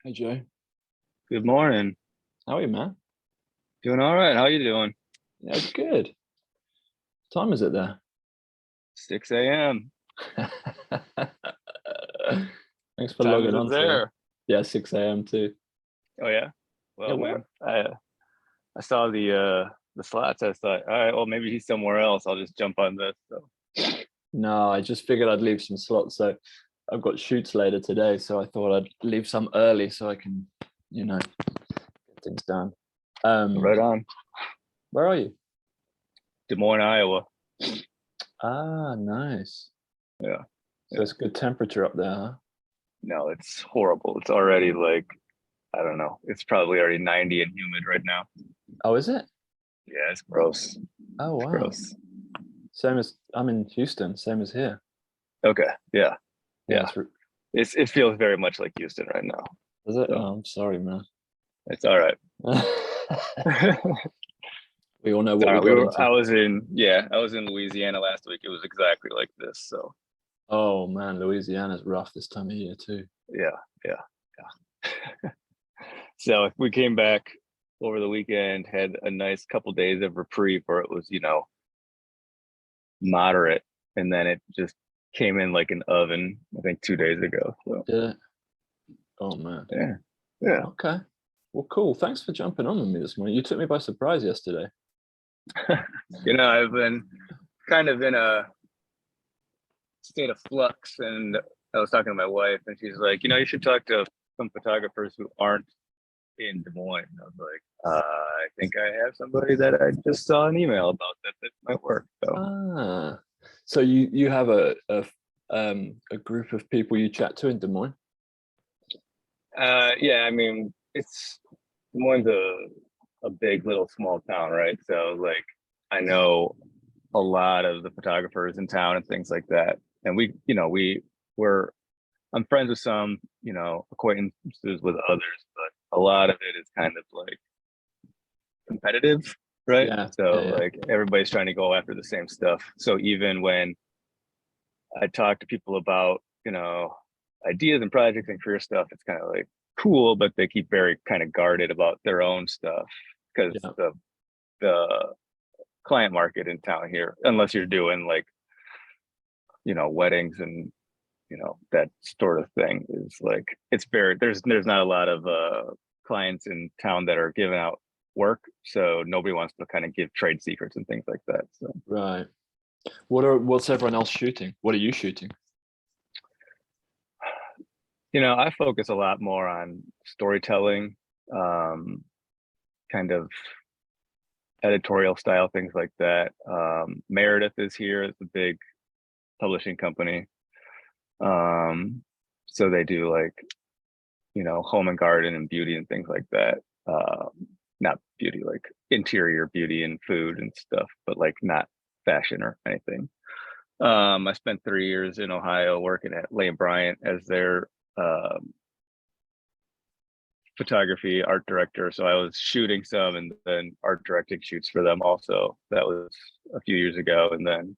Hey Joe, Good morning. how are you, man? Doing all right. How you doing? Yeah, good. Time is it there? 6 a.m. Thanks What for time logging is it on, sir. there? Yeah, 6 a.m. too. Oh yeah. Yeah, Well, where? man, I saw the slots. I thought, all right, well maybe he's somewhere else. I'll just jump on this. So No, I just figured I'd leave some slots. So I've got shoots later today, so I thought I'd leave some early so I can, get things done. Um, right on. where are you? Des Moines, Iowa. Ah, nice. Yeah, So yeah. it's good temperature up there, huh? No, it's horrible. It's already like I don't know. It's probably already 90 and humid right now. Oh, is it? Yeah, it's gross. Oh, It's wow. gross. Same as I'm in Houston, same as here. Okay. Yeah, Yeah, yeah. It feels very much like Houston right now. is it? So Oh, I'm sorry, man. it's all right. We all know All what we right, got into. I was in Louisiana last week. It was exactly like this. So Oh man, Louisiana's rough this time of year too. yeah, yeah, yeah. So we came back over the weekend, had a nice couple days of reprieve where it was, moderate, and then it just came in like an oven, I think 2 days ago. So Did it? Oh man. yeah, yeah. Okay. Well, cool. Thanks for jumping on with me this morning. You took me by surprise yesterday. I've been kind of in a state of flux, and I was talking to my wife, and she's like, you should talk to some photographers who aren't in Des Moines. I was like, I think I have somebody that I just saw an email about that might work. So, Ah. So you have a group of people you chat to in Des Moines? yeah, I mean, it's Des Moines a big little small town, right? So, like, I know a lot of the photographers in town and things like that, and we're I'm friends with some, acquaintances with others, but a lot of it is kind of like competitive, right? Yeah, So yeah, yeah. like everybody's trying to go after the same stuff. So even when I talk to people about, ideas and projects and career stuff, it's kind of like cool, but they keep very kind of guarded about their own stuff because Yeah. the client market in town here, unless you're doing like, weddings and that sort of thing is like it's very there's not a lot of clients in town that are giving out work, so nobody wants to kind of give trade secrets and things like that. So Right. What's everyone else shooting? What are you shooting? I focus a lot more on storytelling, um kind of editorial style things like that. Meredith is here. It's a big publishing company. um so they do like home and garden and beauty and things like that. Not beauty, like interior beauty and food and stuff, but like not fashion or anything. I spent 3 years in Ohio working at Lane Bryant as their photography art director. So I was shooting some and then art directing shoots for them also. That was a few years ago. And then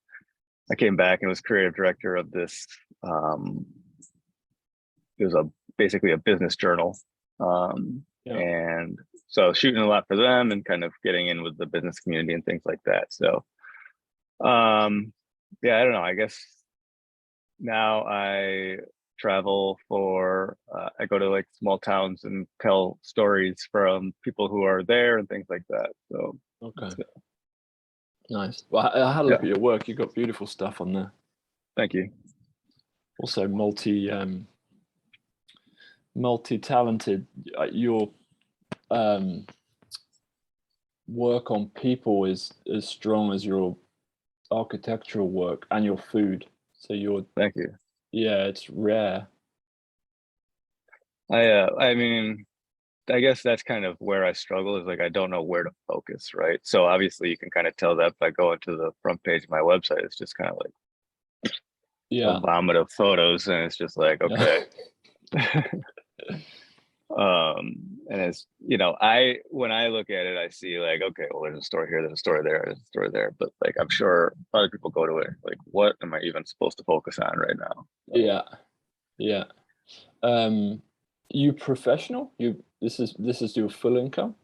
I came back and was creative director of this. It was basically a business journal. Yeah. And so I was shooting a lot for them and kind of getting in with the business community and things like that. So yeah, I don't know. I guess now I travel for I go to like small towns and tell stories from people who are there and things like that. So, Okay. so Nice. Well, I had a look yeah, at your work. You've got beautiful stuff on there. thank you. Also multi-talented. Your um work on people is as strong as your architectural work and your food. So Thank you. yeah, it's rare. I mean, I guess that's kind of where I struggle is like I don't know where to focus, right? So obviously you can kind of tell that by going to the front page of my website. It's just kind of like a Yeah, vomit of photos, and it's just like yeah, okay. um and it's I when I look at it I see like okay, well there's a story here, there's a story there, there's a story there, but like I'm sure other people go to it like what am I even supposed to focus on right now? So yeah, yeah. Um, You professional? This is your full income?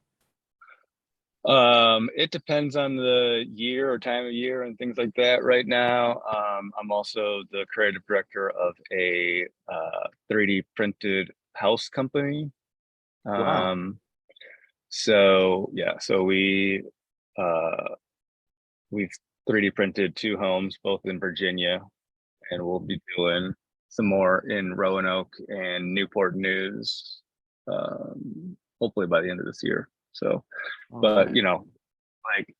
It depends on the year or time of year and things like that. Right now, I'm also the creative director of a 3D printed house company. Wow. So yeah, so uh, we've 3D printed 2 homes, both in Virginia, and we'll be doing some more in Roanoke and Newport News, hopefully by the end of this year. So, but Okay. like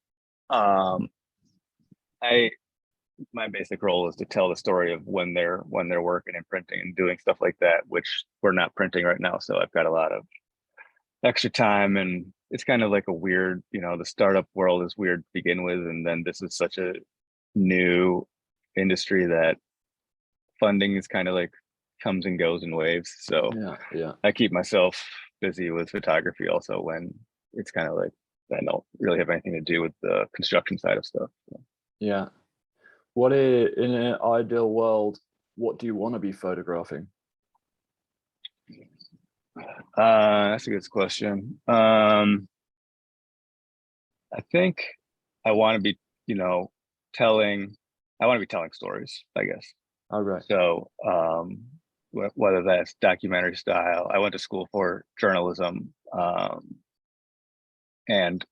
um, I my basic role is to tell the story of when they're working and printing and doing stuff like that, which we're not printing right now. So I've got a lot of extra time, and it's kind of like a weird, the startup world is weird to begin with, and then this is such a new industry that funding is kind of like comes and goes in waves. So Yeah, yeah, I keep myself busy with photography also when it's kind of like I don't really have anything to do with the construction side of stuff. So. yeah. In an ideal world, what do you want to be photographing? That's a good question. I think I want to be, you know, telling, I want to be telling stories, I guess. Oh, right. So, whether that's documentary style, I went to school for journalism, and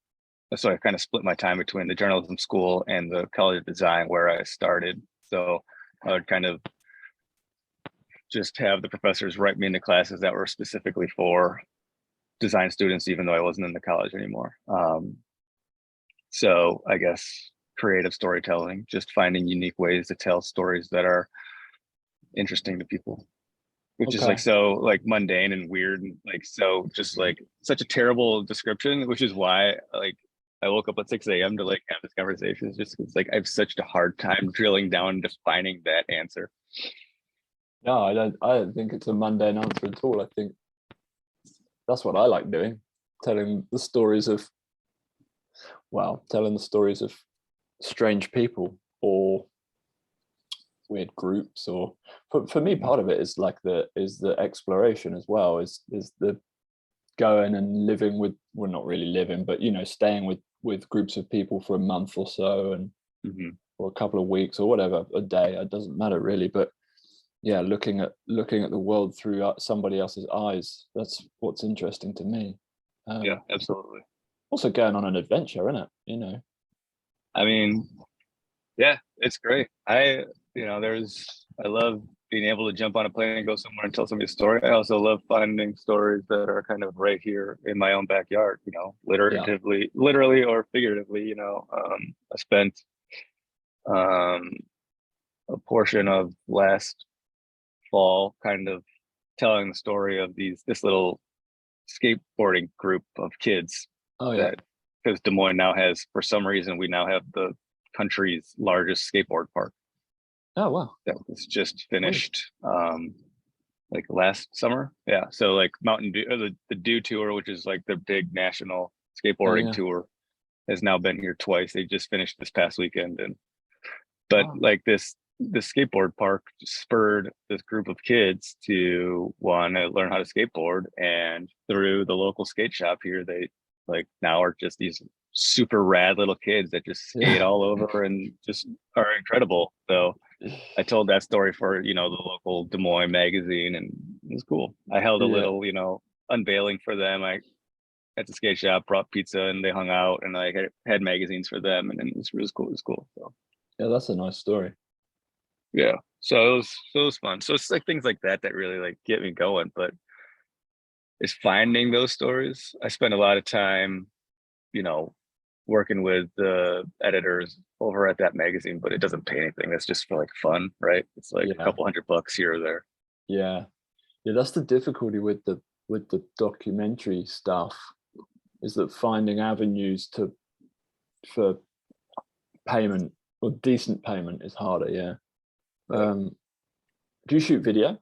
so I kind of split my time between the journalism school and the College of Design where I started. So I would kind of just have the professors write me into classes that were specifically for design students, even though I wasn't in the college anymore. So I guess creative storytelling, just finding unique ways to tell stories that are interesting to people, which is like Okay. so like mundane and weird and like so just like such a terrible description, which is why like I woke up at 6 a.m. to like have this conversation. It's just it's like I have such a hard time drilling down and defining that answer. No, I don't think it's a mundane answer at all. I think that's what I like doing, telling the stories of, well, telling the stories of strange people or weird groups. Or for me, Mhm. part of it is like the exploration as well, is the going and living with, well, not really living, but staying with groups of people for a month or so, and Mhm. or a couple of weeks or whatever, a day, it doesn't matter really. But yeah, looking at the world through somebody else's eyes, that's what's interesting to me. Yeah, um absolutely. Also going on an adventure, isn't it? I mean, yeah, it's great. I love being able to jump on a plane and go somewhere and tell somebody a story. I also love finding stories that are kind of right here in my own backyard, Yeah, literally or figuratively, I spent um, a portion of last fall kind of telling the story of this little skateboarding group of kids oh yeah, that because Des Moines now has, for some reason, we now have the country's largest skateboard park oh wow, that was just sweet. finished like last summer. Yeah. So like Mountain Dew, the Dew Tour, which is like the big national Oh skateboarding yeah, tour, has now been here twice. They just finished this past weekend. And but wow, like this skateboard park spurred this group of kids to want to learn how to skateboard. And through the local skate shop here, they like now are just these super rad little kids that just skate yeah. all over and just are incredible. So I told that story for, the local Des Moines magazine, and it was cool. I held a Yeah, little, unveiling for them. I at the skate shop brought pizza and they hung out, and I had magazines for them, and it was cool. It was cool. So yeah, that's a nice story. yeah. So it was fun. So it's like things like that that really like get me going. But it's finding those stories. I spend a lot of time, you know, working with the editors over at that magazine, but it doesn't pay anything. That's just for like fun, right? It's like a Yeah, couple $100 here or there. yeah, yeah, that's the difficulty with the documentary stuff, is that finding avenues to for payment, or decent payment, is harder. Yeah. Yeah. Do you shoot video?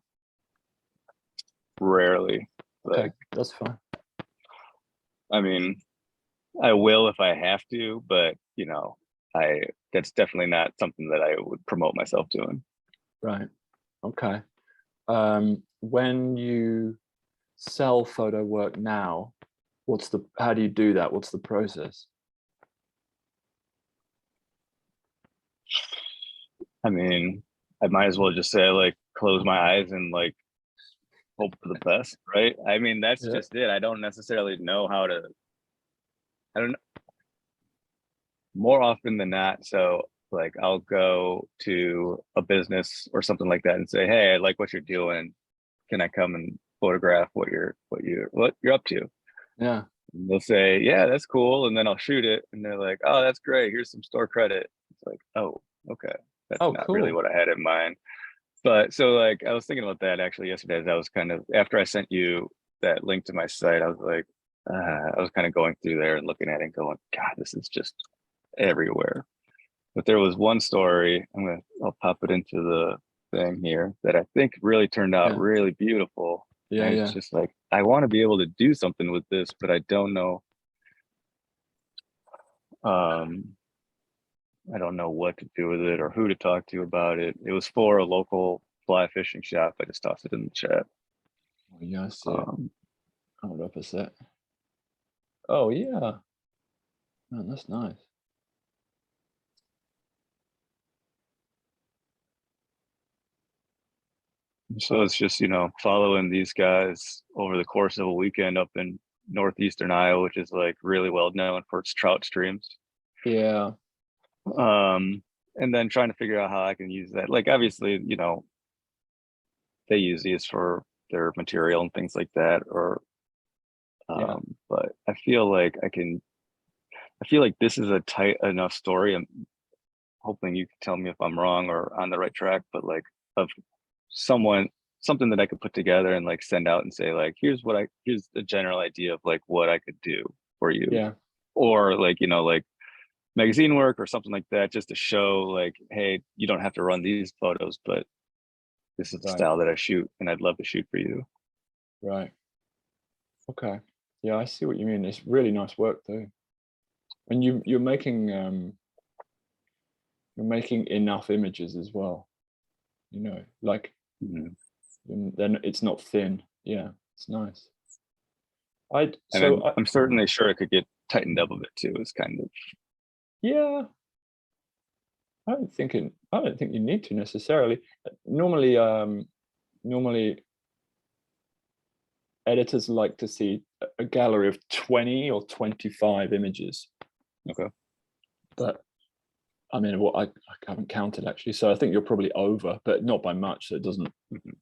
Rarely. Okay, Like, that's fine. I mean, I will if I have to, but I that's definitely not something that I would promote myself doing. Right. Okay. When you sell photo work now, how do you do that? What's the process? I mean, I might as well just say like close my eyes and like hope for the best, right? I mean, that's Yeah. just it. I don't necessarily know how to. I don't know. More often than not, so like I'll go to a business or something like that and say, "Hey, I like what you're doing. Can I come and photograph what you're up to?" Yeah. And they'll say, "Yeah, that's cool," and then I'll shoot it, and they're like, "Oh, that's great. Here's some store credit." It's like, "Oh, okay, that's Oh, not really cool. what I had in mind." But so like I was thinking about that actually yesterday as I was kind of after I sent you that link to my site, I was like, I was kind of going through there and looking at it and going, God, this is just everywhere. But there was one story, I'll pop it into the thing here that I think really turned out Yeah. really beautiful. Yeah. And it's Yeah. just like I want to be able to do something with this, but I don't know. Um, I don't know what to do with it or who to talk to about it. It was for a local fly fishing shop. I just tossed it in the chat. Oh, yeah, I see it. Um, Hold up a sec. Oh, yeah. Man, that's nice. so it's just, following these guys over the course of a weekend up in northeastern Iowa, which is like really well known for its trout streams. Yeah. And then trying to figure out how I can use that. Like obviously, they use these for their material and things like that, or Yeah. but I feel like this is a tight enough story. I'm hoping you can tell me if I'm wrong or on the right track, but like of someone something that I could put together and like send out and say like here's the general idea of like what I could do for you, Yeah. or like like magazine work or something like that, just to show like, hey, you don't have to run these photos, but this is the Right. style that I shoot and I'd love to shoot for you. Right. Okay. Yeah, I see what you mean. It's really nice work too. And you're making enough images as well. Like Mhm. then it's not thin. Yeah, it's nice. I And so I I'm certainly sure it could get tightened up a bit too. Is kind of Yeah, I don't think you need to necessarily. Normally editors like to see a gallery of 20 or 25 images. okay. But I mean, what I haven't counted actually, so I think you're probably over, but not by much. So it doesn't. Mhm.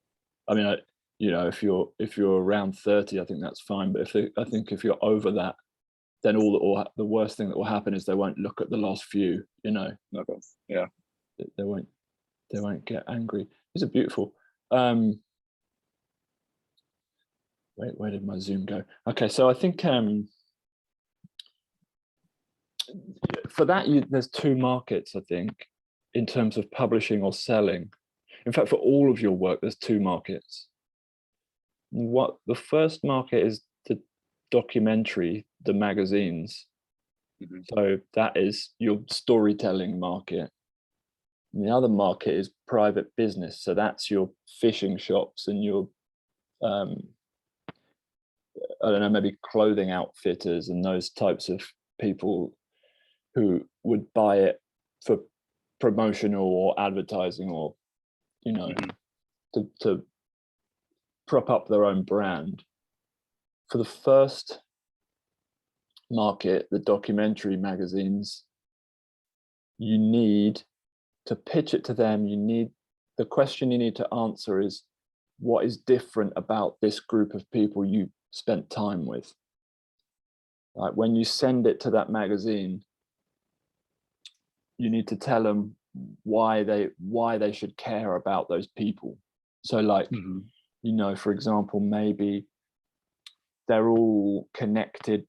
I mean, if you're around 30, I think that's fine. But I think if you're over that, then the worst thing that will happen is they won't look at the last few. Okay. Yeah. They won't get angry. These are beautiful. Um, Wait, where did my Zoom go? Okay, so I think for that, there's two markets, I think, in terms of publishing or selling. In fact, for all of your work, there's two markets. What the first market is the documentary, the magazines. Mhm. So that is your storytelling market. And the other market is private business. So that's your fishing shops and your um, I don't know, maybe clothing outfitters and those types of people who would buy it for promotional or advertising or Mhm. to prop up their own brand. For the first market, the documentary magazines, you need to pitch it to them. The question you need to answer is, what is different about this group of people you spent time with? Like when you send it to that magazine, you need to tell them why they should care about those people. So like, Mhm. for example, maybe they're all connected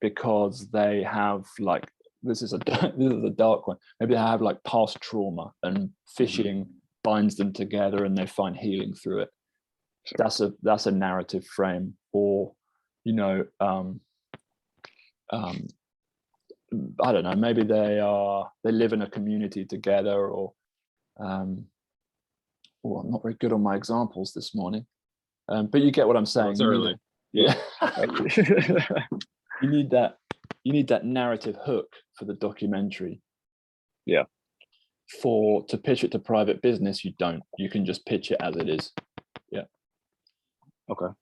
because they have like this is a this is a dark one. Maybe they have like past trauma and Mhm. fishing binds them together and they find healing through it. Sure. That's a narrative frame. Or you know um, um, I don't know, maybe they live in a community together, or I'm not very good on my examples this morning. But you get what I'm saying. It's early. Yeah. You need that. You need that narrative hook for the documentary. Yeah. To pitch it to private business, you don't. You can just pitch it as it is. Yeah. Okay.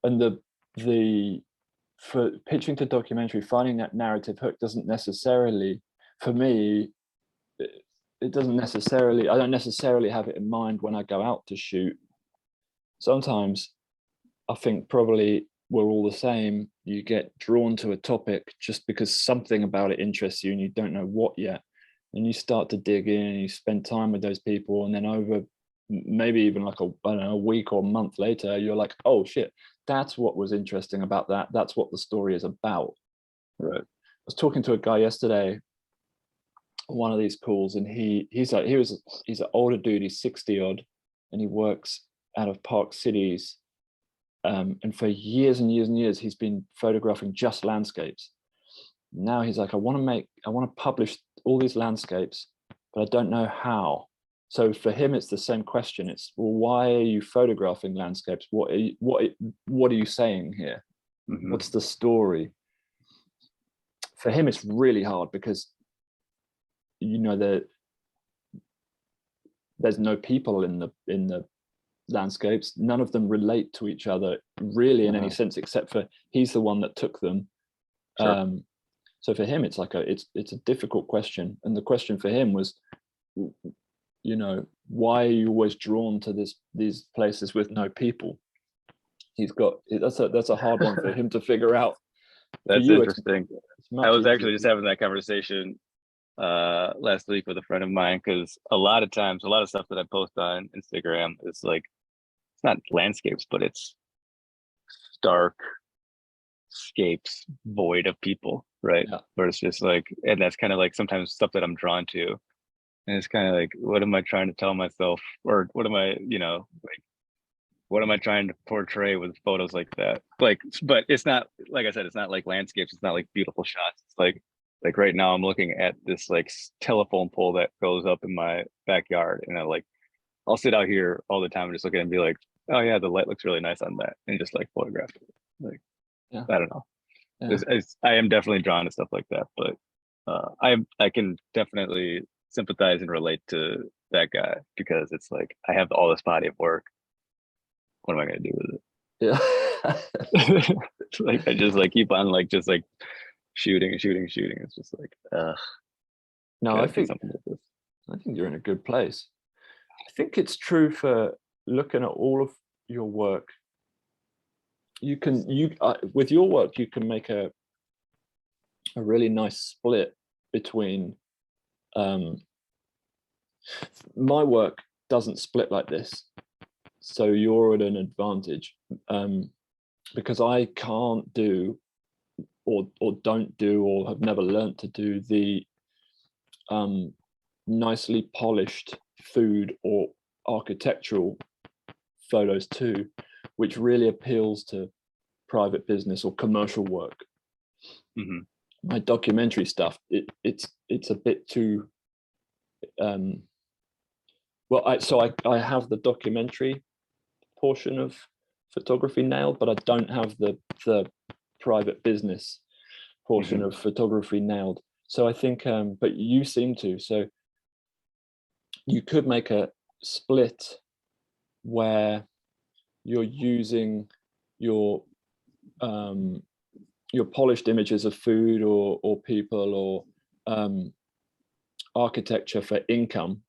And the for pitching to documentary, finding that narrative hook doesn't necessarily, for me, it doesn't necessarily. I don't necessarily have it in mind when I go out to shoot. Sometimes I think probably we're all the same. You get drawn to a topic just because something about it interests you and you don't know what yet. And you start to dig in and you spend time with those people. And then over maybe even like I don't know, a week or a month later, you're like, oh shit, that's what was interesting about that. That's what the story is about. Right. I was talking to a guy yesterday on one of these calls, and he's an older dude, he's 60 odd, and he works out of Park Cities. And for years and years and years, he's been photographing just landscapes. Now he's like, I want to publish all these landscapes, but I don't know how. So for him, it's the same question. It's, well, why are you photographing landscapes? What are you saying here? Mm-hmm. What's the story? For him, it's really hard because, you know, there's no people in the landscapes. None of them relate to each other really in any sense, except for he's the one that took them. Sure. So for him, it's like it's a difficult question. And the question for him was, you know, why are you always drawn to these places with no people? That's a hard one for him to figure out. That's you, interesting. I was actually just having that conversation last week with a friend of mine, because a lot of times, a lot of stuff that I post on Instagram is like, it's not landscapes, but it's stark scapes void of people, right? Yeah. Where it's just like, and that's kind of like sometimes stuff that I'm drawn to. And it's kind of like, what am I trying to tell myself? Or what am I, you know, like, what am I trying to portray with photos like that? Like, but it's not, like I said, it's not like landscapes. It's not like beautiful shots. It's like right now I'm looking at this like telephone pole that goes up in my backyard. And I'll sit out here all the time and just look at it and be like, oh yeah, the light looks really nice on that. And just like photograph it. Like, yeah. I don't know. Yeah. I am definitely drawn to stuff like that, but I can definitely sympathize and relate to that guy, because it's like, I have all this body of work. What am I going to do with it? Yeah. Like, I just like keep on like just like shooting. It's just like, No, I think you're in a good place. I think it's true for looking at all of your work. With your work, you can make a really nice split between. My work doesn't split like this, so you're at an advantage, because I can't do or don't do or have never learned to do the nicely polished food or architectural photos too, which really appeals to private business or commercial work. Mm-hmm. My documentary stuff, it's a bit too well, I have the documentary portion of photography nailed, but I don't have the private business portion of photography nailed. So I think, but you seem to. So you could make a split where you're using your polished images of food or people or architecture for income,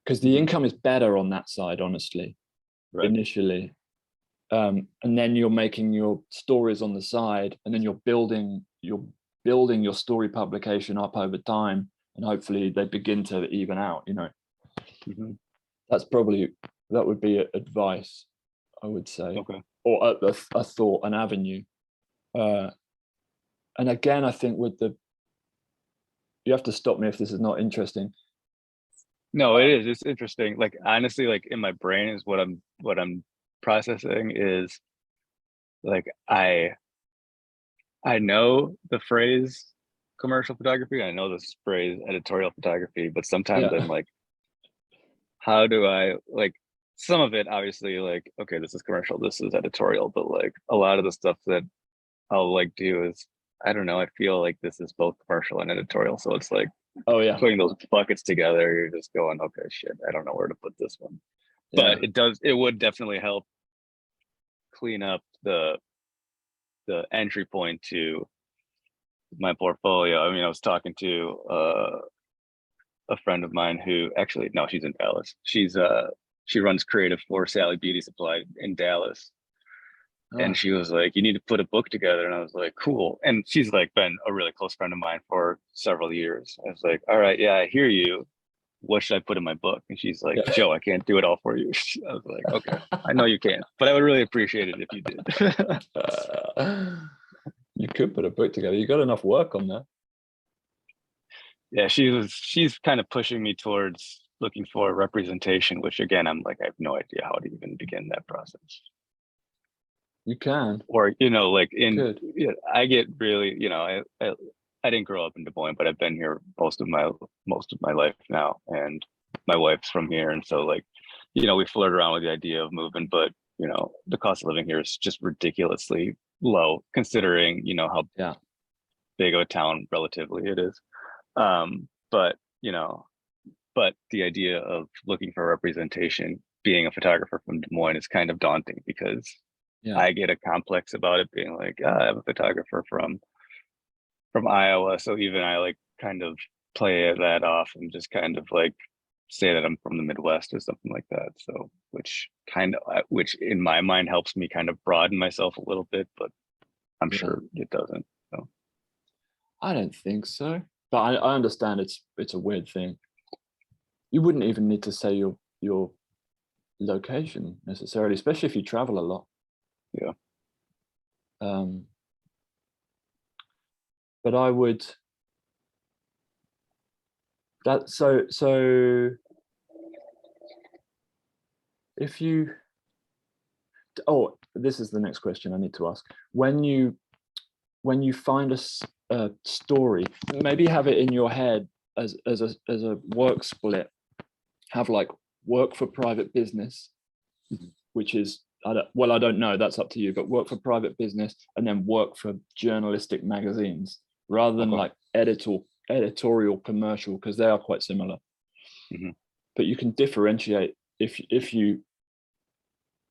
because the income is better on that side, honestly, right. Initially. And then you're making your stories on the side, and then you're building your story publication up over time, and hopefully they begin to even out, you know. That would be advice, I would say. Okay. Or a thought, an avenue. And again, I think you have to stop me if this is not interesting. No, it is. It's interesting. Like, honestly, like in my brain is what I'm processing is like, I know the phrase commercial photography. I know the phrase editorial photography, but sometimes I'm like, how do I like some of it obviously like, okay, this is commercial, this is editorial, but like a lot of the stuff that I'll like do is, I don't know, I feel like this is both commercial and editorial. So it's like Oh yeah, putting those buckets together, you're just going, okay, shit, I don't know where to put this one. yeah, But it would definitely help clean up the entry point to my portfolio. I mean, I was talking to a friend of mine who actually, no, she's in Dallas. She runs creative for Sally Beauty Supply in Dallas. And ah, she was like, you need to put a book together. And I was like, cool. And she's like been a really close friend of mine for several years. I was like, all right, yeah, I hear you. What should I put in my book? And she's like, yeah. Joe, I can't do it all for you. I was like, okay, I know you can't, but I would really appreciate it if you did. You could put a book together. You got enough work on there. Yeah, she's kind of pushing me towards looking for representation, which again, I'm like, I have no idea how to even begin that process. You can. Or, you know, like Good. I get really, you know, I didn't grow up in Des Moines, but I've been here most of my life now, and my wife's from here, and so like, you know, we flirt around with the idea of moving, but you know, the cost of living here is just ridiculously low considering, you know, how Yeah. big of a town relatively it is. But you know, but the idea of looking for representation, being a photographer from Des Moines is kind of daunting because Yeah. I get a complex about it being like, I'm a photographer from Iowa. So even I like kind of play that off and just kind of like say that I'm from the Midwest or something like that. So which in my mind helps me kind of broaden myself a little bit, but I'm Yeah. sure it doesn't. So I don't think so. But I understand it's a weird thing. You wouldn't even need to say your location necessarily, especially if you travel a lot. yeah. Um, but I would that so if you oh, this is the next question I need to ask. When you find a story, maybe have it in your head as a work split. Have like work for private business, which is I don't know. That's up to you. But work for private business and then work for journalistic magazines rather than Okay. like editorial commercial because they are quite similar. Mhm. But you can differentiate if you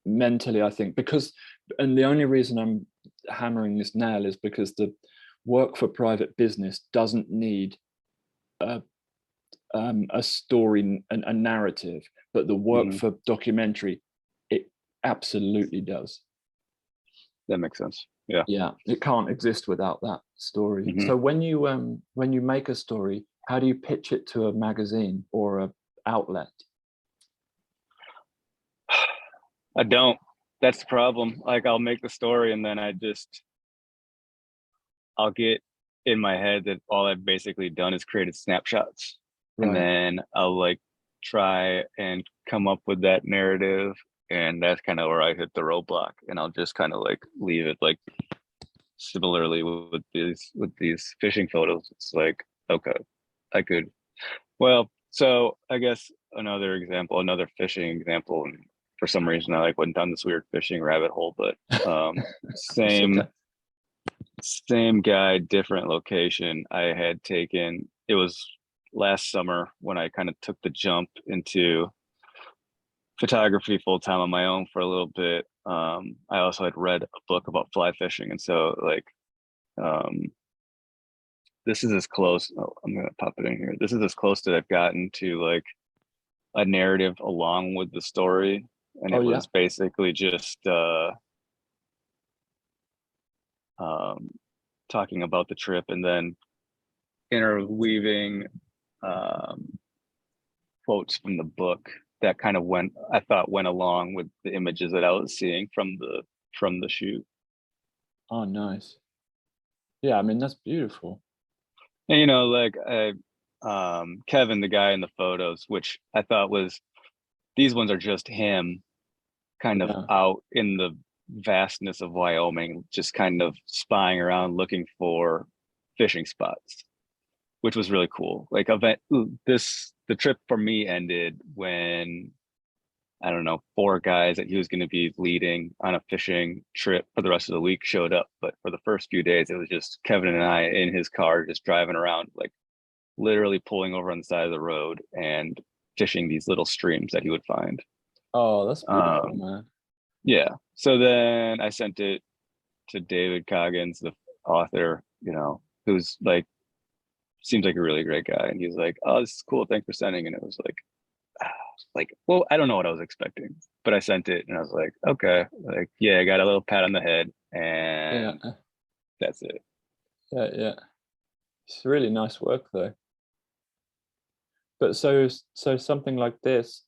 mentally, I think, because and the only reason I'm hammering this nail is because the work for private business doesn't need a story and a narrative, but the work Mhm. for documentary, it absolutely does. That makes sense. Yeah. Yeah, it can't exist without that story. Mhm. So when you make a story, how do you pitch it to a magazine or a outlet? I don't. That's the problem. Like I'll make the story and then I'll get in my head that all I've basically done is created snapshots. And Right. then I'll like try and come up with that narrative. And that's kind of where I hit the roadblock. And I'll just kind of like leave it like similarly with these fishing photos. It's like, okay, I could well, so I guess another fishing example, and for some reason I like went down this weird fishing rabbit hole, but It's okay. same guy, different location. I had taken it was last summer when I kind of took the jump into photography full time on my own for a little bit. I also had read a book about fly fishing, and so like um, this is as close. Oh, I'm gonna pop it in here. This is as close that I've gotten to like a narrative along with the story, and Oh it yeah. was basically just um, talking about the trip and then interweaving um, quotes from the book that kind of went along with the images that I was seeing from the shoot. Oh nice. Yeah, I mean that's beautiful. And you know, like Kevin, the guy in the photos, which I thought was these ones are just him kind of Yeah. out in the vastness of Wyoming, just kind of spying around looking for fishing spots, which was really cool. Like this the trip for me ended when, I don't know, 4 guys that he was going to be leading on a fishing trip for the rest of the week showed up. But for the first few days, it was just Kevin and I in his car, just driving around, like literally pulling over on the side of the road and fishing these little streams that he would find. Oh, that's beautiful, man. Yeah. So then I sent it to David Coggins, the author, who's like, seems like a really great guy. And he's like, "Oh, this is cool. Thanks for sending." And it was like, well, I don't know what I was expecting, but I sent it and I was like, okay, like, yeah, I got a little pat on the head and that's it. Yeah. It's really nice work though. But so something like this,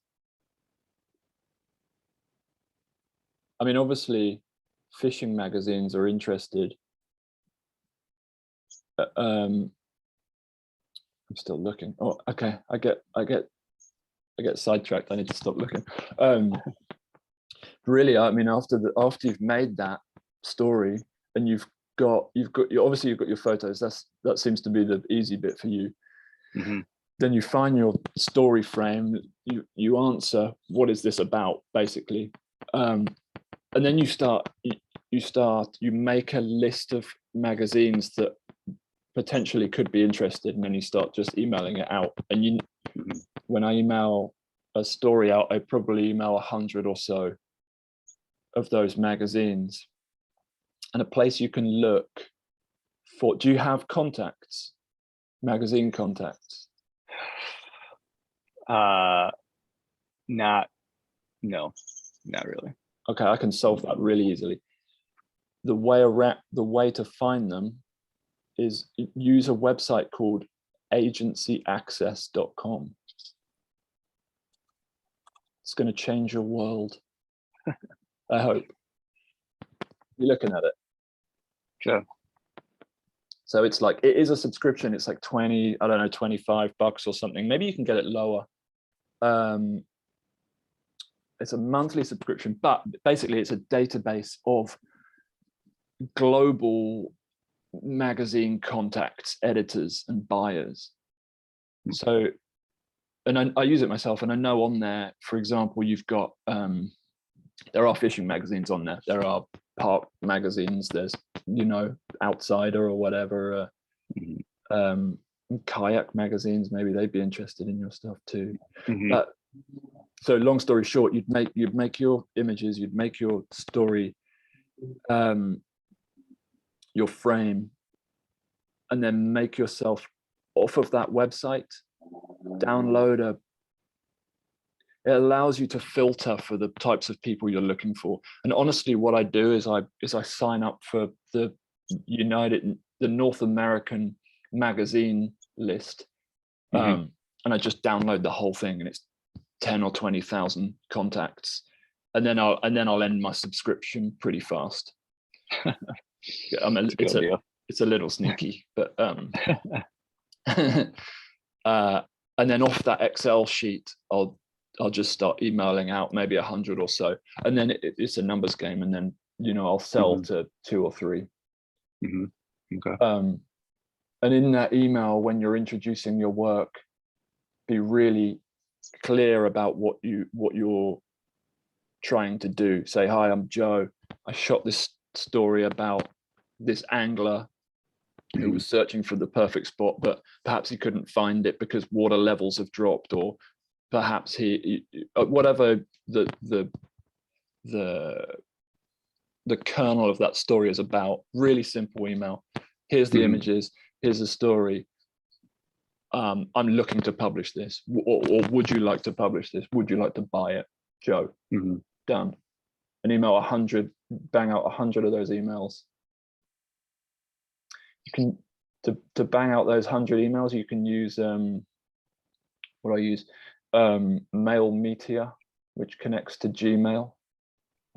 I mean, obviously fishing magazines are interested. I'm still looking. Oh, okay. I get sidetracked. I need to stop looking. Really, I mean, after you've made that story and you've got obviously you've got your photos. That seems to be the easy bit for you. Mm-hmm. Then you find your story frame. You answer, what is this about, basically, and then you make a list of magazines that potentially could be interested, and then you start just emailing it out. And when I email a story out, I probably email 100 or so of those magazines. And a place you can look for, do you have contacts, magazine contacts? Not really. Okay, I can solve that really easily. The way to find them is use a website called agencyaccess.com. It's going to change your world. I hope. You're looking at it. Sure. So it's like, it is a subscription. It's like 20, I don't know, $25 or something. Maybe you can get it lower. It's a monthly subscription, but basically it's a database of global magazine contacts, editors and buyers. So, and I use it myself, and I know on there, for example, you've got, there are fishing magazines on there. There are park magazines. There's, Outsider or whatever, kayak magazines. Maybe they'd be interested in your stuff too. Mm-hmm. But so long story short, you'd make your images, you'd make your story, your frame, and then make yourself off of that website, download it allows you to filter for the types of people you're looking for. And honestly, what I do is I sign up for the North American magazine list, and I just download the whole thing, and it's 10 or 20,000 contacts, and then I'll end my subscription pretty fast. It's a little sneaky, but and then off that Excel sheet, I'll just start emailing out maybe 100 or so, and then it's a numbers game, and then I'll sell to 2 or 3. Okay. And in that email, when you're introducing your work, be really clear about what you're trying to do. Say, "Hi, I'm Joe. I shot this story about this angler who was searching for the perfect spot, but perhaps he couldn't find it because water levels have dropped, or perhaps he whatever the kernel of that story is about." Really simple email. Here's the images. Here's the story. I'm looking to publish this, or would you like to publish this? Would you like to buy it, Joe? Done. An email 100, bang out 100 of those emails. You can to bang out those 100 emails. You can use what I use, Mail Meteor, which connects to Gmail.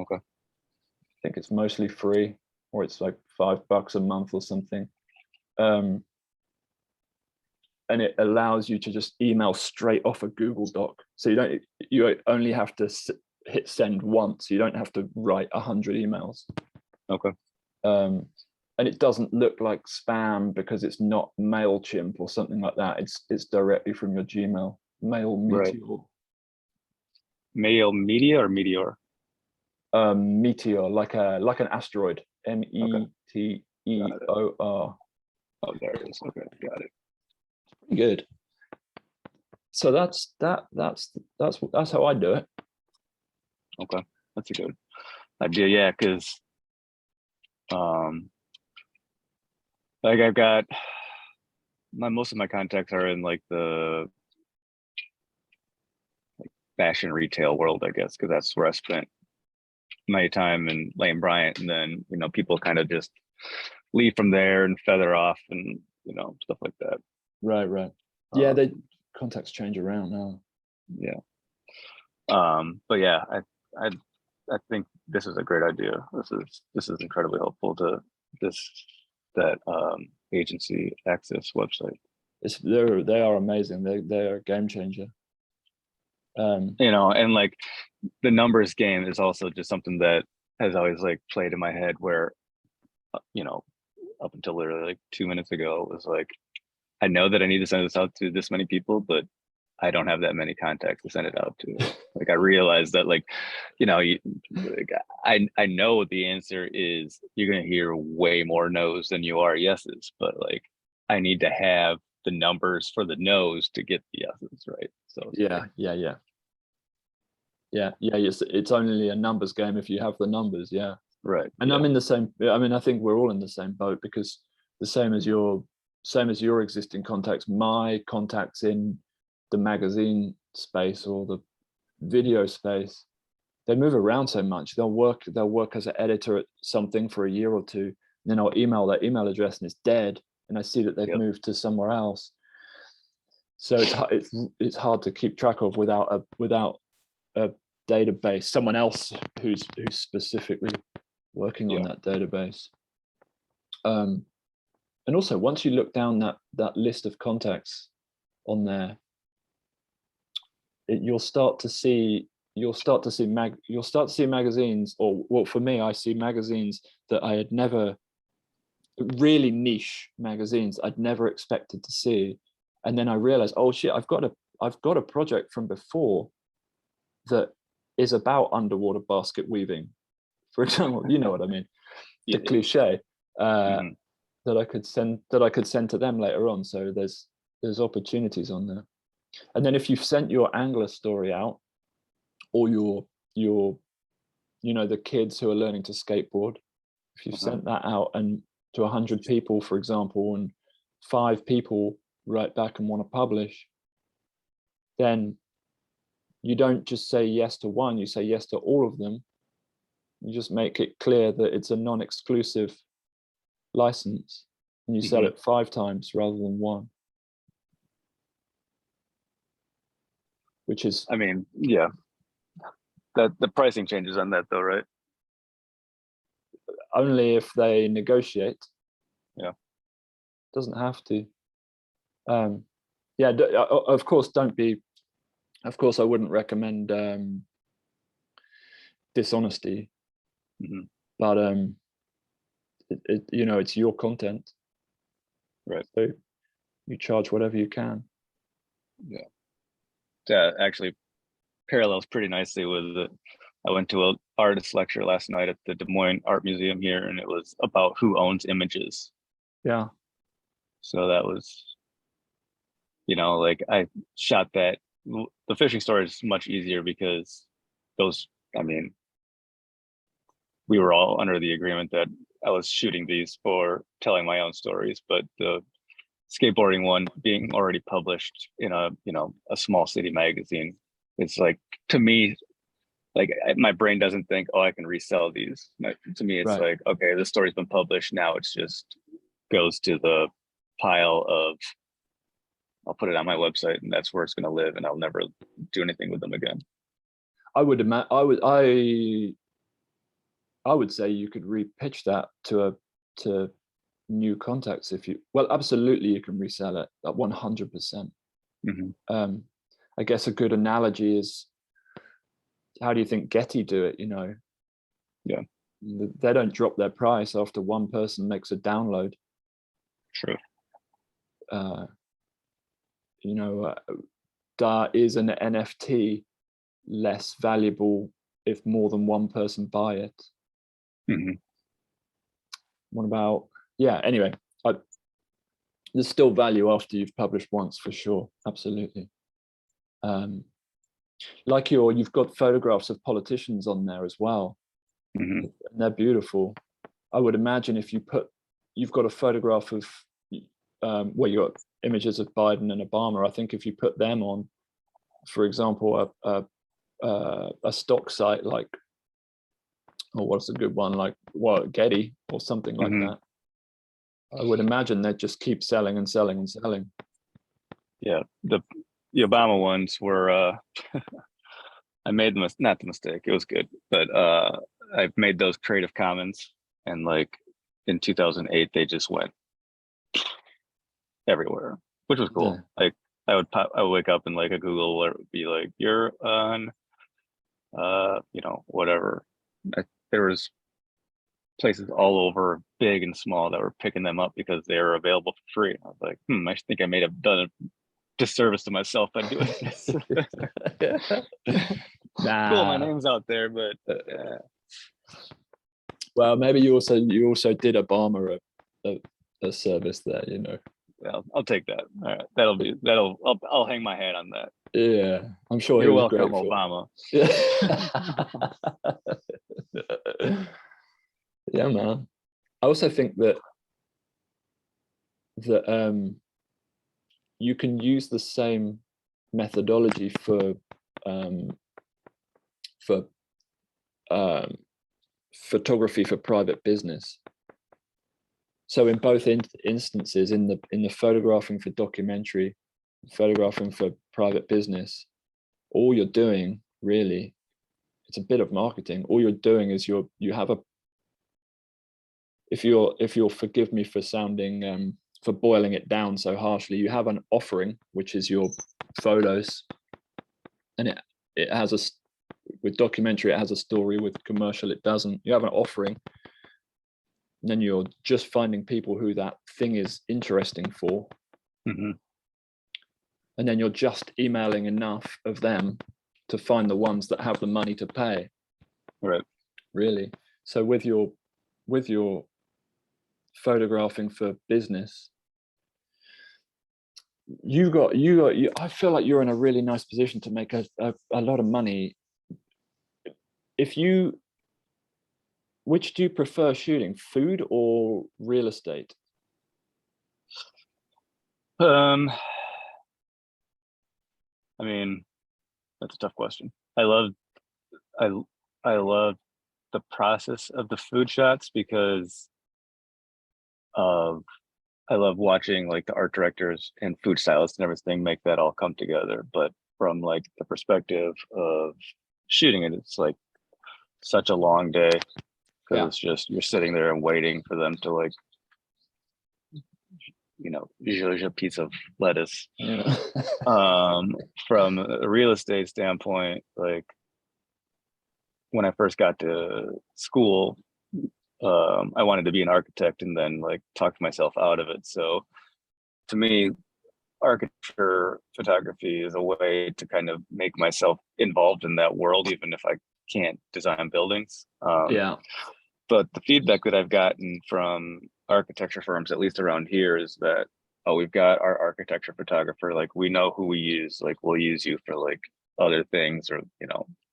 Okay. I think it's mostly free, or it's like $5 a month or something. And it allows you to just email straight off a Google Doc. So you only have to hit send once. You don't have to write 100 emails. Okay. And it doesn't look like spam because it's not MailChimp or something like that. It's directly from your Gmail. male Right. meteor. Male media or meteor? Meteor, like an asteroid. Okay. Got it. Meteor. Oh, there it is. Okay, got it. Pretty good. So that's how I do it. Okay, that's a good idea. Yeah, because like I've got most of my contacts are in like the fashion retail world, I guess, because that's where I spent my time in Lane Bryant, and then people kind of just leave from there and feather off and stuff like that. Right. Yeah, they Um, contacts change around now. yeah. But yeah, I think this is a great idea. This is incredibly helpful to that agency access website. They are amazing. They are a game changer. And like the numbers game is also just something that has always like played in my head where up until literally like 2 minutes ago it was like, I know that I need to send this out to this many people, but I don't have that many contacts to send it out to. Like I realized that like I know what the answer is. You're gonna hear way more no's than you are yeses, but like I need to have the numbers for the no's to get the yeses, right? So yeah. It's only a numbers game if you have the numbers. Yeah. right. And Yeah. I'm in the same. I mean, I think we're all in the same boat, because the same as your existing contacts, my contacts in the magazine space or the video space, they move around so much. They'll work as an editor at something for a year or two, and then I'll email their email address and it's dead, and I see that they've Yep. moved to somewhere else. So it's hard to keep track of without a database, someone else who's specifically working on that database. And also, once you look down that list of contacts on there, you'll start to see magazines, or well, for me, I see magazines that I had never, really niche magazines I'd never expected to see, and then I realized, oh shit, I've got a project from before that is about underwater basket weaving, for example. You know what I mean? Yeah. The cliche. Mhm. That I could send to them later on. So there's opportunities on there. And then if you've sent your angler story out, or your the kids who are learning to skateboard, if you've sent that out and to 100 people, for example, and 5 people write back and want to publish, then you don't just say yes to one, you say yes to all of them. You just make it clear that it's a non-exclusive license, and you sell it 5 times rather than one, which is, I mean, yeah, that the pricing changes on that though, right? only if they negotiate. Yeah. Doesn't have to. Yeah, of course, I wouldn't recommend dishonesty, but it's your content, right? So you charge whatever you can. Yeah. That actually parallels pretty nicely with it. I went to an artist lecture last night at the Des Moines Art Museum here, and it was about who owns images. Yeah. So that was, like I shot that. The fishing story is much easier because we were all under the agreement that I was shooting these for telling my own stories, but the skateboarding one being already published in a small city magazine, it's like, to me, like my brain doesn't think, oh, I can resell these. To me, it's Right. like, okay, this story's been published, now it's just goes to the pile of, I'll put it on my website and that's where it's going to live, and I'll never do anything with them again. I would say you could repitch that to new contacts if you, well, absolutely, you can resell it at 100%. I guess a good analogy is, how do you think Getty do it? Yeah, they don't drop their price after one person makes a download. true. is an NFT less valuable if more than one person buy it? Mhm. What about, yeah, anyway, there's still value after you've published once, for sure. Absolutely. Like you've got photographs of politicians on there as well. Mhm. And they're beautiful. I would imagine if you've got a photograph of, well, you got images of Biden and Obama. I think if you put them on, for example, a stock site like, or what's a good one, like Getty or something like Mhm. that, I would imagine they'd just keep selling and selling and selling. Yeah, the Obama ones were I made not the mistake, it was good, but I made those Creative Commons, and like in 2008 they just went everywhere, which was cool. Yeah. Like I would wake up and like a Google alert would be like, you're on whatever. There was places all over, big and small, that were picking them up because they were available for free. I was like, I think I may have done a disservice to myself by doing this. Cool, my Nah. name's out there, but Well, maybe you also did Obama a service there, you know. well, I'll take that. All right, I'll hang my hat on that. Yeah, I'm sure he You're was welcome, grateful. Obama. Yeah. Yeah, man. I also think that you can use the same methodology for um, photography for private business. So in both instances, in the photographing for documentary, photographing for private business, all you're doing really, it's a bit of marketing. All you're doing is you have a, if you'll forgive me for sounding for boiling it down so harshly, you have an offering, which is your photos, and it has with documentary it has a story, with commercial it doesn't. You have an offering, and then you're just finding people who that thing is interesting for. Mm-hmm. And then you're just emailing enough of them to find the ones that have the money to pay. Right. Really. So with your photographing for business, I feel like you're in a really nice position to make a lot of money. Which do you prefer shooting, food or real estate? I mean, that's a tough question. I love the process of the food shots because of I love watching like the art directors and food stylists and everything make that all come together. But from like the perspective of shooting it, it's like such a long day because Yeah. it's just you're sitting there and waiting for them to like zhuzh a piece of lettuce. Yeah. From a real estate standpoint, like when I first got to school, I wanted to be an architect and then like talked myself out of it. So to me, architecture photography is a way to kind of make myself involved in that world, even if I can't design buildings. Yeah. But the feedback that I've gotten from architecture firms, at least around here, is that, oh, we've got our architecture photographer, like we know who we use, like we'll use you for like other things or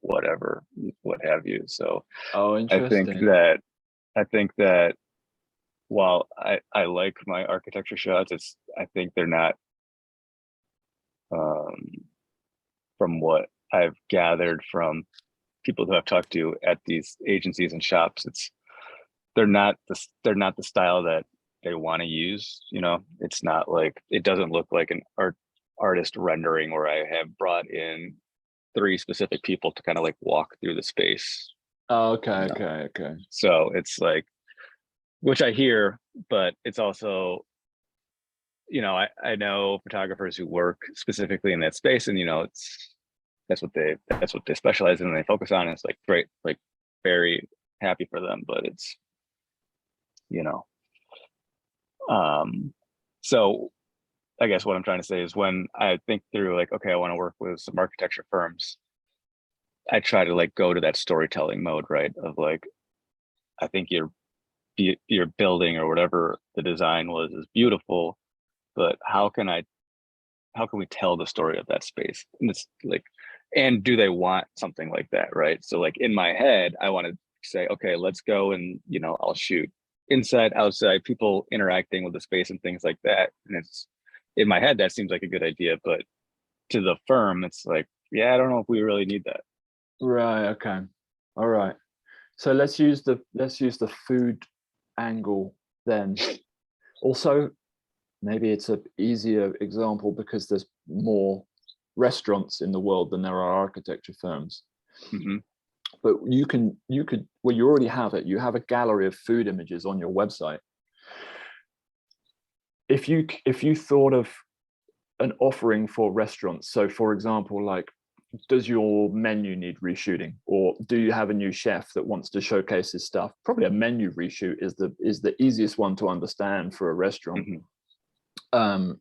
whatever, what have you. So Oh, I think interesting. that I think that while I like my architecture shots, I think they're not, from what I've gathered from people who I've talked to at these agencies and shops, they're not the style that they want to use. It's not like, it doesn't look like an artist rendering where I have brought in 3 specific people to kind of like walk through the space. Oh, okay. So it's like, which I hear, but it's also, I know photographers who work specifically in that space, and that's what they specialize in and they focus on. And it's like great, like very happy for them, but it's, you know, so I guess what I'm trying to say is when I think through like, okay, I want to work with some architecture firms, I try to like go to that storytelling mode, right? Of like, I think your building or whatever the design was is beautiful, but how can we tell the story of that space? And it's like, and do they want something like that, right? So like in my head, I want to say, okay, let's go and I'll shoot inside, outside, people interacting with the space and things like that. And it's in my head that seems like a good idea, but to the firm, it's like, yeah, I don't know if we really need that. Right. Okay. All right. So let's use the food angle then. Also, maybe it's an easier example because there's more restaurants in the world than there are architecture firms. Mm-hmm. But you could, well, you already have it. You have a gallery of food images on your website. If you thought of an offering for restaurants, so for example, like, does your menu need reshooting, or do you have a new chef that wants to showcase his stuff? Probably a menu reshoot is the easiest one to understand for a restaurant. Mm-hmm.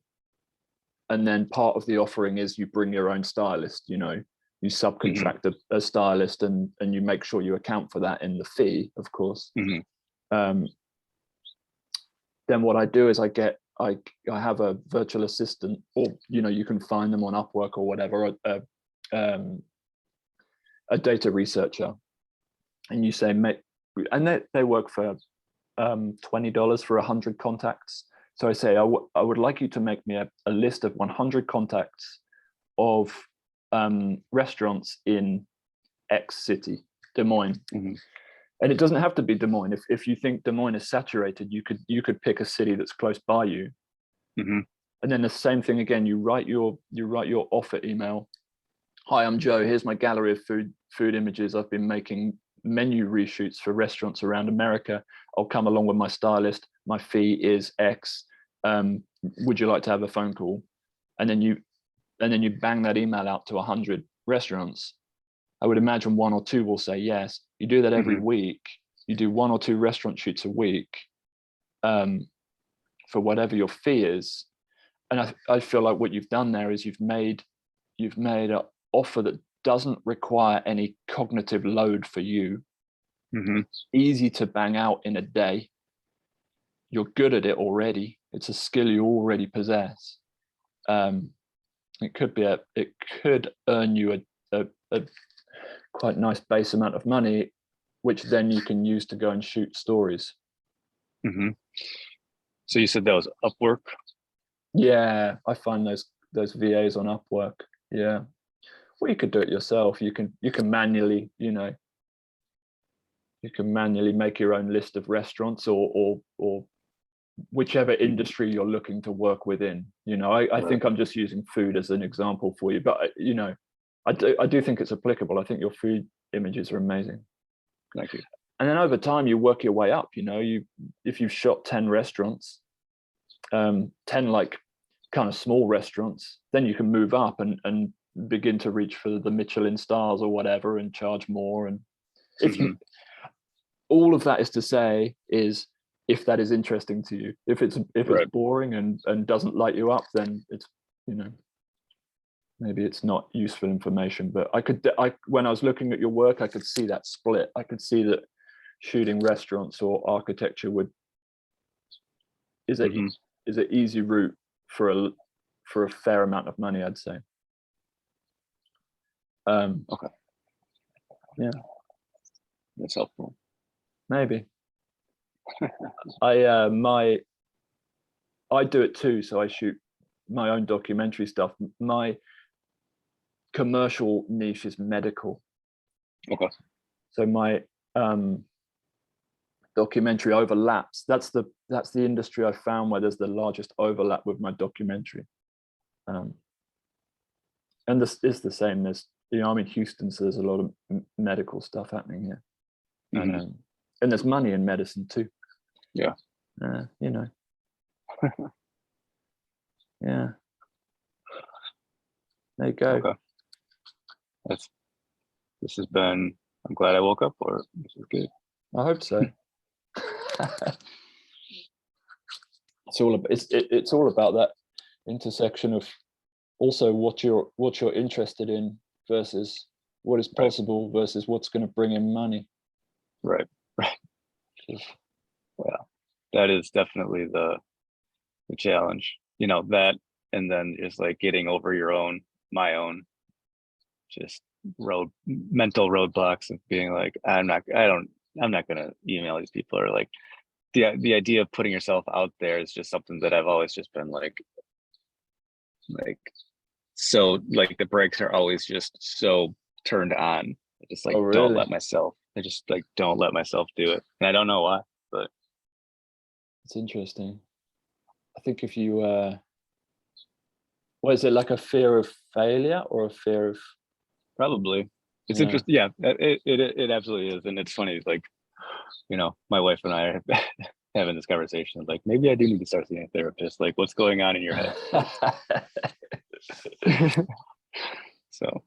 And then part of the offering is you bring your own stylist. You subcontract a stylist, and you make sure you account for that in the fee, of course. Mm-hmm. Then what I do is I have a virtual assistant, or you can find them on Upwork or whatever, a data researcher, and you say and they work for $20 for 100 contacts. So I say, I would like you to make me a list of 100 contacts of restaurants in X city, Des Moines. Mm-hmm. And it doesn't have to be Des Moines. If you think Des Moines is saturated, you could pick a city that's close by you. Mm-hmm. And then the same thing again. You write your offer email. Hi, I'm Joe. Here's my gallery of food images. I've been making menu reshoots for restaurants around America. I'll come along with my stylist. My fee is X. Would you like to have a phone call? And then you bang that email out to 100 restaurants. I would imagine one or two will say yes. You do that every week. You do 1 or 2 restaurant shoots a week, for whatever your fee is. And I feel like what you've done there is you've made an offer that doesn't require any cognitive load for you. Mm-hmm. It's easy to bang out in a day. You're good at it already. It's a skill you already possess. It could earn you a quite nice base amount of money, which then you can use to go and shoot stories. Mm-hmm. So you said that was Upwork? Yeah, I find those VAs on Upwork. Yeah. Well, you could do it yourself. You can manually, make your own list of restaurants, or whichever industry you're looking to work within. I think I'm just using food as an example for you, but I do think it's applicable. I think your food images are amazing. Thank you. And then over time you work your way up. If you've shot 10 restaurants, 10 like kind of small restaurants, then you can move up and begin to reach for the Michelin stars or whatever and charge more. And if you, all of that is to say is, if that is interesting to you. If it's boring and doesn't light you up, then it's maybe it's not useful information. But when I was looking at your work, I could see that split. I could see that shooting restaurants or architecture is an easy route for a fair amount of money, I'd say. Okay. Yeah, that's helpful. Maybe. I do it too. So I shoot my own documentary stuff. My commercial niche is medical. Okay. So my documentary overlaps. That's the industry I found where there's the largest overlap with my documentary. And this is the same. There's, I'm in Houston, so there's a lot of medical stuff happening here. And there's money in medicine too. Yeah. Yeah. There you go. Okay. This has been, I'm glad I woke up for it. This is good. I hope so. It's all about that. intersection of also what you're interested in versus what is possible versus what's going to bring in money. Right. Well, that is definitely the challenge, that, and then just like getting over my own just mental roadblocks of being like, I'm not gonna email these people, or like the idea of putting yourself out there is just something that I've always just been like so like the brakes are always just so turned on. I just like Oh, don't really? let myself. I just like don't let myself do it, and I don't know why, but It's interesting. I think if you what is it, like a fear of failure or a fear of probably it's yeah. interesting. Yeah, it absolutely is, and it's funny. Like, my wife and I are having this conversation. Like, maybe I do need to start seeing a therapist. Like, what's going on in your head? So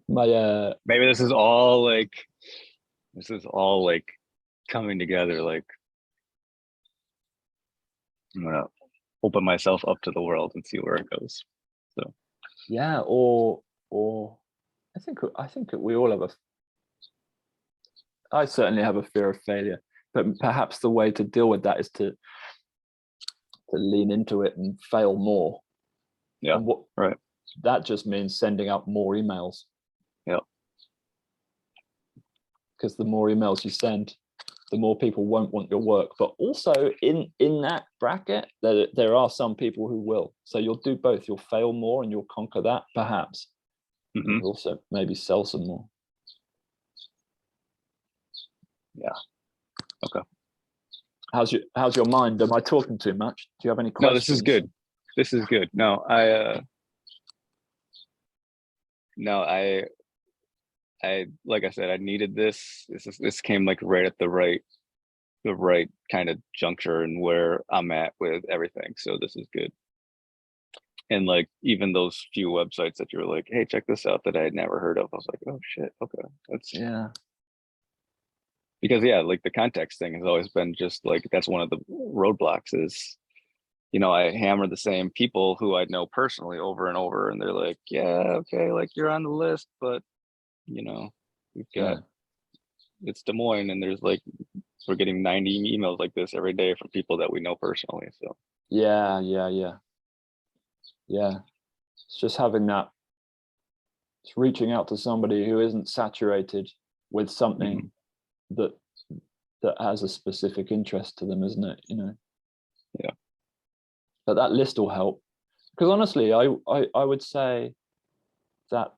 My maybe this is all like coming together. Like, I'm gonna open myself up to the world and see where it goes. So yeah, or I think we all have I certainly have a fear of failure, but perhaps the way to deal with that is to lean into it and fail more. yeah, And what right. that just means sending out more emails. Yeah. Because the more emails you send, the more people won't want your work. But also in that bracket, there are some people who will. So you'll do both. You'll fail more and you'll conquer that, perhaps. Mm-hmm. You'll also maybe sell some more. Yeah. Okay. How's your mind? Am I talking too much? Do you have any questions? No, this is good. This is good. No, I like I said, I needed this. This came like right at the right kind of juncture and where I'm at with everything. So this is good. And like even those few websites that you're like, hey, check this out, that I had never heard of. I was like, oh shit, okay. That's because like the context thing has always been just like, that's one of the roadblocks is, I hammer the same people who I know personally over and over, and they're like, yeah, okay, like you're on the list, but we've got it's Des Moines, and there's like we're getting 90 emails like this every day from people that we know personally. So yeah. It's just having that. It's reaching out to somebody who isn't saturated with something that has a specific interest to them, isn't it? Yeah. But that list will help, because honestly, I would say that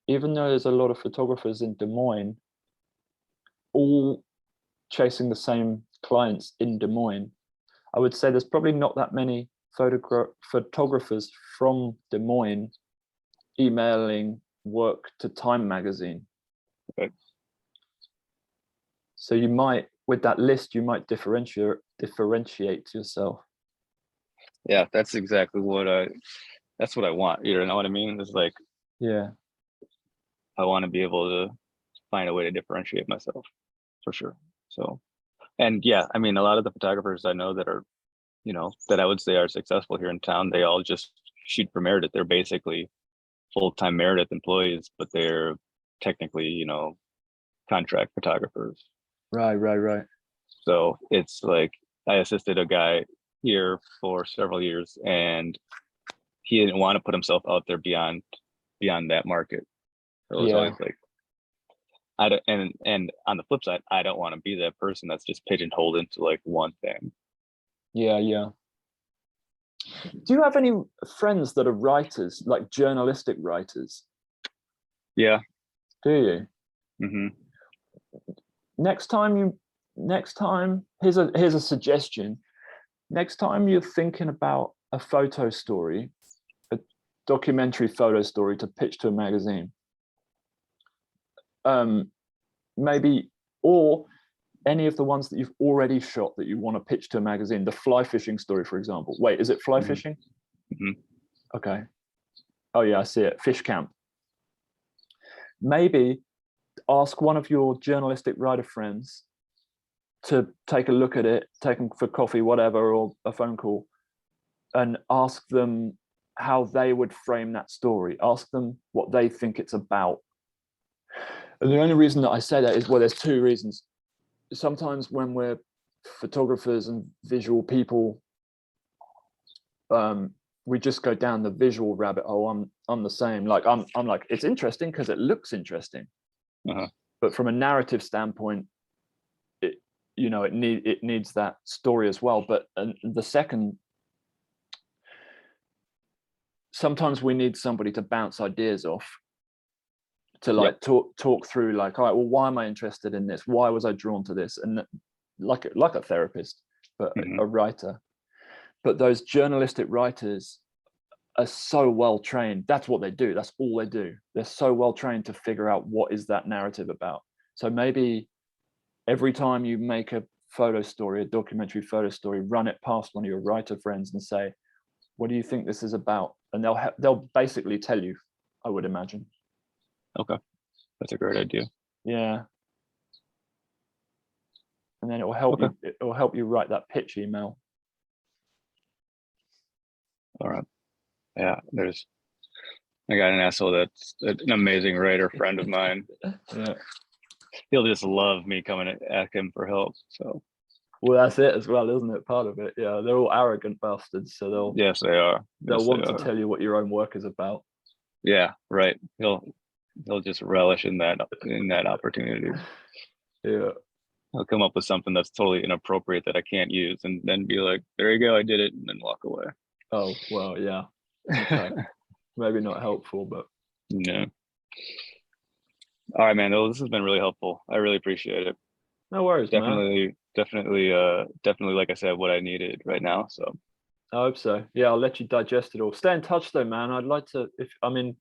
even though there's a lot of photographers in Des Moines, all chasing the same clients in Des Moines, I would say there's probably not that many photographers from Des Moines emailing work to Time magazine. Okay. So you might, with that list, you might differentiate yourself. Yeah, that's exactly what I want. You know what I mean? It's like, yeah, I want to be able to find a way to differentiate myself for sure. So, and yeah, I mean, a lot of the photographers I know that are, that I would say are successful here in town, they all just shoot for Meredith. They're basically full-time Meredith employees, but they're technically, contract photographers. Right. So it's like, I assisted a guy here for several years, and he didn't want to put himself out there beyond that market. So it was always like, and on the flip side, I don't want to be that person that's just pigeonholed into like one thing. Yeah. Do you have any friends that are writers, like journalistic writers? Yeah. Do you? Mm-hmm. Next time, here's a suggestion. Next time you're thinking about a photo story, a documentary photo story to pitch to a magazine, maybe, or any of the ones that you've already shot that you want to pitch to a magazine, the fly fishing story, for example. Wait, is it fly fishing? Mm-hmm. Okay. Oh yeah, I see it. Fish camp. Maybe ask one of your journalistic writer friends to take a look at it, take them for coffee, whatever, or a phone call, and ask them how they would frame that story. Ask them what they think it's about. And the only reason that I say that is, well, there's two reasons. Sometimes when we're photographers and visual people, we just go down the visual rabbit hole. I'm the same. Like I'm like, it's interesting because it looks interesting. But from a narrative standpoint, it needs that story as well. But the second, sometimes we need somebody to bounce ideas off, to like talk through, like, all right, well, why am I interested in this? Why was I drawn to this? And like a therapist, but a writer. But those journalistic writers are so well trained. That's what they do. That's all they do. They're so well trained to figure out what is that narrative about. So maybe every time you make a photo story, a documentary photo story, run it past one of your writer friends and say, what do you think this is about? And they'll basically tell you, I would imagine. Okay, that's a great idea. Yeah. And then it will help you. It will help you write that pitch email. All right. Yeah, I got an asshole that's an amazing writer friend of mine. Yeah. He'll just love me coming to ask him for help. So. Well, that's it as well, isn't it? Part of it. Yeah, they're all arrogant bastards, so they'll. Yes, they are. They'll want to tell you what your own work is about. Yeah, right. He'll just relish in that opportunity. Yeah. He'll come up with something that's totally inappropriate that I can't use, and then be like, "There you go, I did it," and then walk away. Oh well, yeah. Okay. Maybe not helpful, but no. All right, man. Well, this has been really helpful. I really appreciate it. No worries, man. Definitely, like I said, what I needed right now. So I hope so. Yeah, I'll let you digest it all. Stay in touch though, man. I'd like to,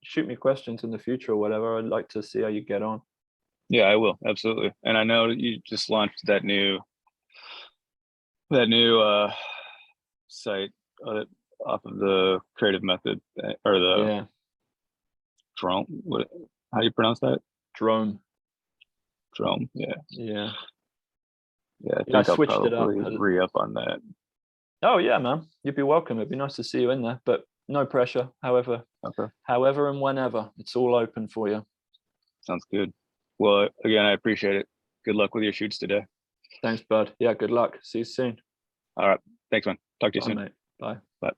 shoot me questions in the future or whatever. I'd like to see how you get on. Yeah, I will. Absolutely. And I know you just launched that new site off of the Creative Method, or the Drone. How do you pronounce that? Drone. Yeah. Yeah. Yeah, I think I'll switched it up. Re-up on that. Oh yeah, man. You'd be welcome. It'd be nice to see you in there, but no pressure. However and whenever, it's all open for you. Sounds good. Well, again, I appreciate it. Good luck with your shoots today. Thanks, bud. Yeah, good luck. See you soon. All right. Thanks, man. Talk to you soon. Mate. Bye. Bye.